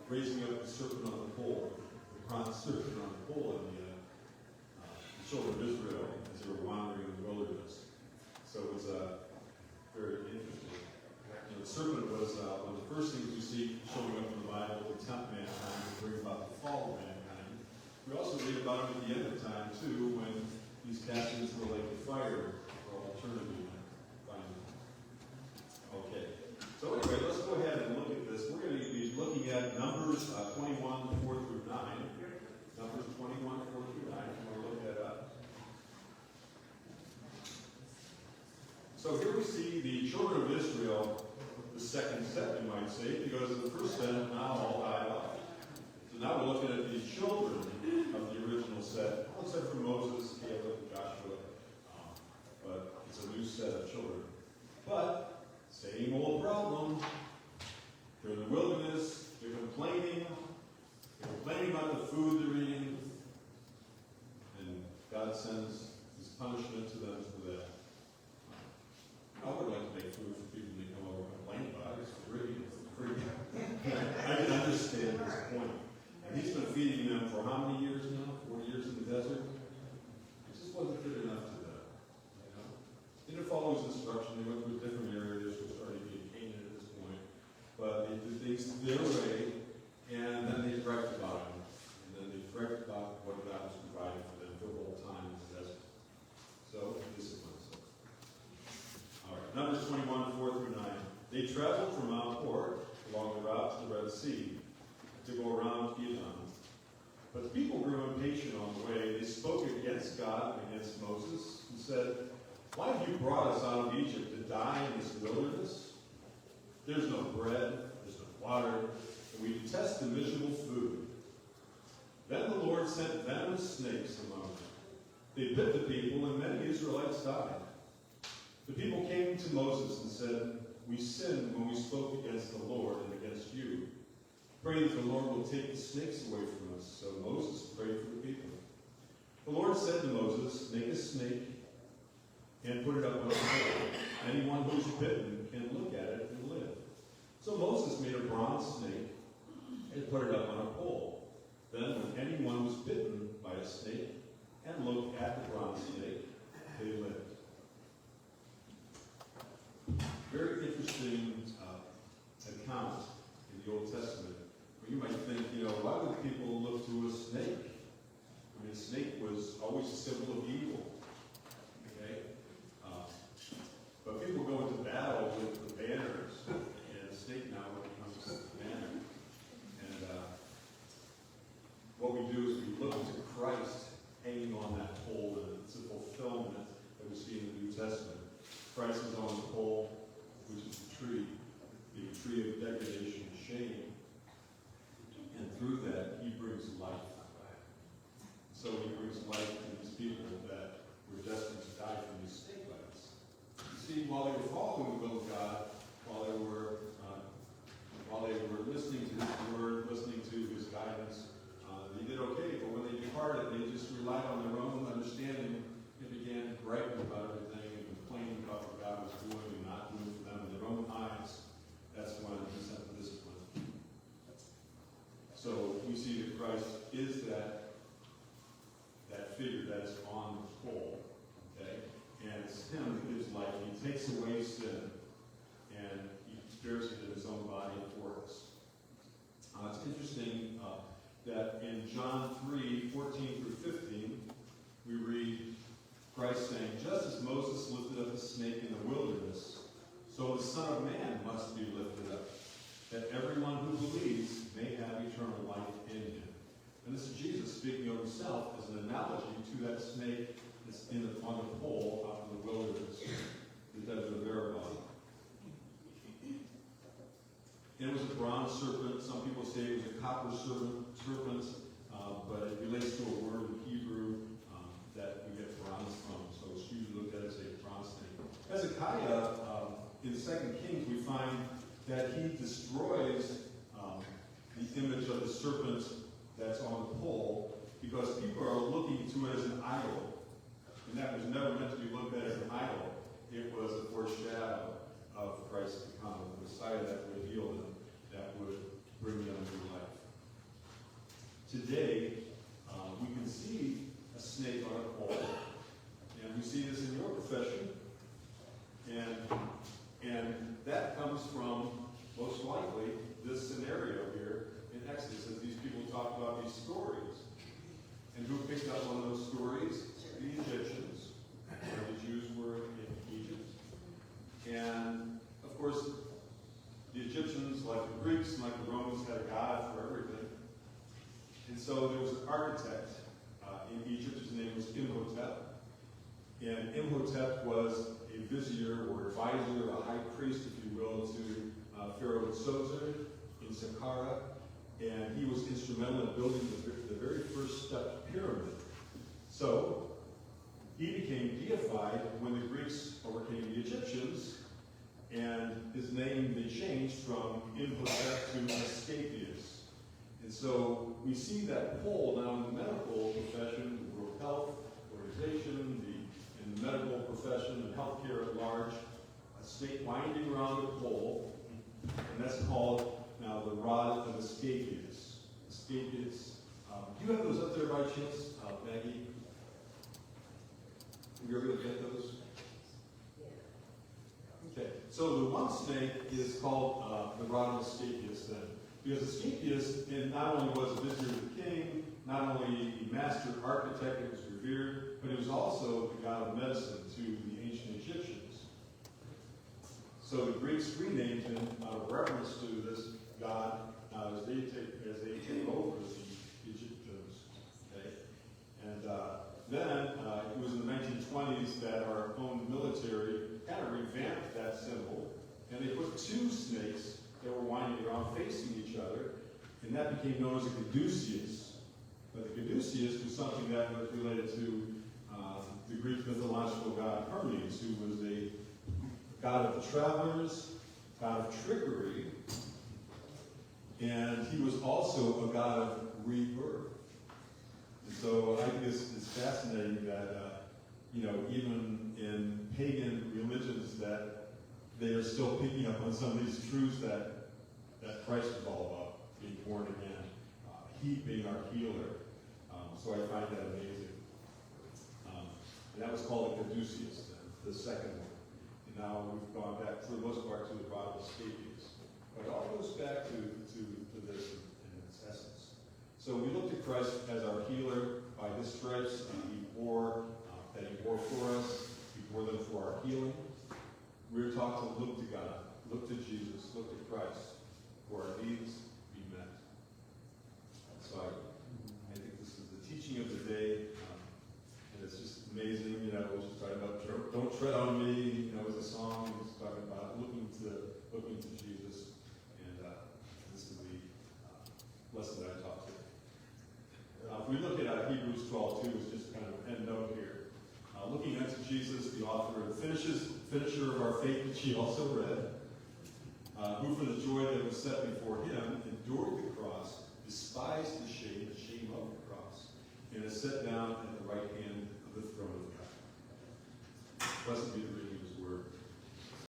raising up the serpent on the pole, the bronze serpent on the pole in the children of Israel as they were wandering in the wilderness. So it was very interesting. The serpent was one of the first things we see showing up in the Bible to tempt mankind, to bring about the fall of mankind. We also read about him at the end of time, too, when these cast into the lake of fire for all eternity. Finally. Okay. So anyway, let's go ahead and look at this. We're going to be looking at Numbers 21, 4 through 9. Numbers 21, 4 through 9. I'm going to look that up. So here we see the children of Israel, the second set, you might say, because the first set have now all died off. So now we're looking at the children of the original set, except for Moses, Caleb, Joshua, but it's a new set of children. But, same old problem. They're in the wilderness, they're complaining about the food they're eating, and God sends his punishment to them for that. I would like to make food for people that come over and complain about it. It's free. I can understand his point. And he's been feeding them for how many years now? 40 years in the desert? It just wasn't good enough to them. You know? They didn't follow his instruction. They went through different areas, which started being Canaan at this point. But they did things their way, and then they bragged about him. And then they bragged about what God was providing for them the whole time in the desert. So, discipline. Numbers 21, 4 through 9. They traveled from Mount Hor along the route to the Red Sea to go around Elam. But the people grew impatient on the way. They spoke against God and against Moses and said, "Why have you brought us out of Egypt to die in this wilderness? There's no bread, there's no water, and we detest the miserable food." Then the Lord sent venomous snakes among them. They bit the people, and many Israelites died. The people came to Moses and said, "We sinned when we spoke against the Lord and against you. Pray that the Lord will take the snakes away from us." So Moses prayed for the people. The Lord said to Moses, "Make a snake and put it up on a pole. Anyone who's bitten can look at it and live." So Moses made a bronze snake and put it up on a pole. Then when anyone was bitten by a snake and looked at the bronze snake, they lived. Very interesting account in the Old Testament. Where you might think, why would people look to a snake? I mean, a snake was always a symbol of evil. Okay? But people go into battle with the banners, and a snake now becomes the banner. And what we do is we look to Christ hanging on that pole, and it's a fulfillment that we see in the New Testament. Christ is on the pole, which is the tree of degradation and shame. And through that, he brings life. So he brings life to these people that were destined to die from these snake bites. You see, while they were following the will of God, while they were listening to his word, listening to his guidance, they did okay. But when they departed, they just relied on their own understanding and began griping about everything and complaining about what God was doing and not doing for them in their own eyes. That's when he sent the discipline. So we see that Christ is that figure that is on the pole, okay? And it's him who gives life. He takes away sin, and he bears it in his own body for us. It's interesting that in John 3, 14 through 15, we read Christ saying, "Just as Moses lifted up the snake in the wilderness, so the Son of Man must be lifted up, that everyone who believes may have eternal life in him." And this is Jesus speaking of himself as an analogy to that snake that's on the pole out in the wilderness, the desert of Arabah. And it was a bronze serpent. Some people say it was a copper serpent, but it relates to a word in Hebrew that we get bronze from. So it's usually looked at as a bronze snake. Hezekiah, in 2 Kings, we find that he destroys the image of the serpent that's on the pole because people are looking to it as an idol. And that was never meant to be looked at as an idol. It was a foreshadow of Christ to come, the Messiah that would heal them, that would bring them new life. today, we can see a snake on a pole, and we see this in your profession, and that comes from, most likely, this scenario here in Exodus, as these people talk about these stories. And who picked up on those stories? The Egyptians, where the Jews were in Egypt. And, of course, the Egyptians, like the Greeks and like the Romans, had a god for everything. And so there was an architect in Egypt. His name was Imhotep. And Imhotep was a vizier or advisor, a high priest, if you will, to Pharaoh Sosir in Saqqara. And he was instrumental in building the very first stepped pyramid. So he became deified when the Greeks overcame the Egyptians, and his name they changed from Imhotep to Asclepius. And so we see that pole now in the medical profession, the World Health Organization, in the medical profession and healthcare at large, a snake winding around a pole, and that's called now the rod of Asclepius. Asclepius. Do you have those up there by chance, Maggie? Have you ever looked at those? Okay. So the one snake is called the rod of Asclepius then. Because Asclepius not only was a vizier of the king, not only a master architect that was revered, but he was also the god of medicine to the ancient Egyptians. So the Greeks renamed him out of reverence to this god as they take over the Egyptians. Okay? And then it was in the 1920s that our own military kind of revamped that symbol, and they put two snakes that were winding around facing each other, and that became known as a caduceus. But the caduceus was something that was related to the Greek mythological god Hermes, who was a god of the travelers, god of trickery, and he was also a god of rebirth. And so I think it's fascinating that, even in pagan religions, that they are still picking up on some of these truths that Christ is all about, being born again, He being our healer. So I find that amazing. And that was called the caduceus, the second one. And now we've gone back, for the most part, to the rod of Asclepius. But it all goes back to this in its essence. So we look to Christ as our healer. By His stripes, He bore for us. He bore them for our healing. We're taught to look to God, look to Jesus, look to Christ, for our needs be met. So I think this is the teaching of the day, and it's just amazing. We're just talking about "Don't Tread on Me." As a song, it's talking about looking to Jesus, and this is the lesson that I taught today. If we look at Hebrews 12:2, it's just kind of an end note here. Looking unto Jesus, the author and finisher of our faith, which he also read, who for the joy that was set before him endured the cross, despised the shame of the cross, and is set down at the right hand of the throne of God. Blessed be the reading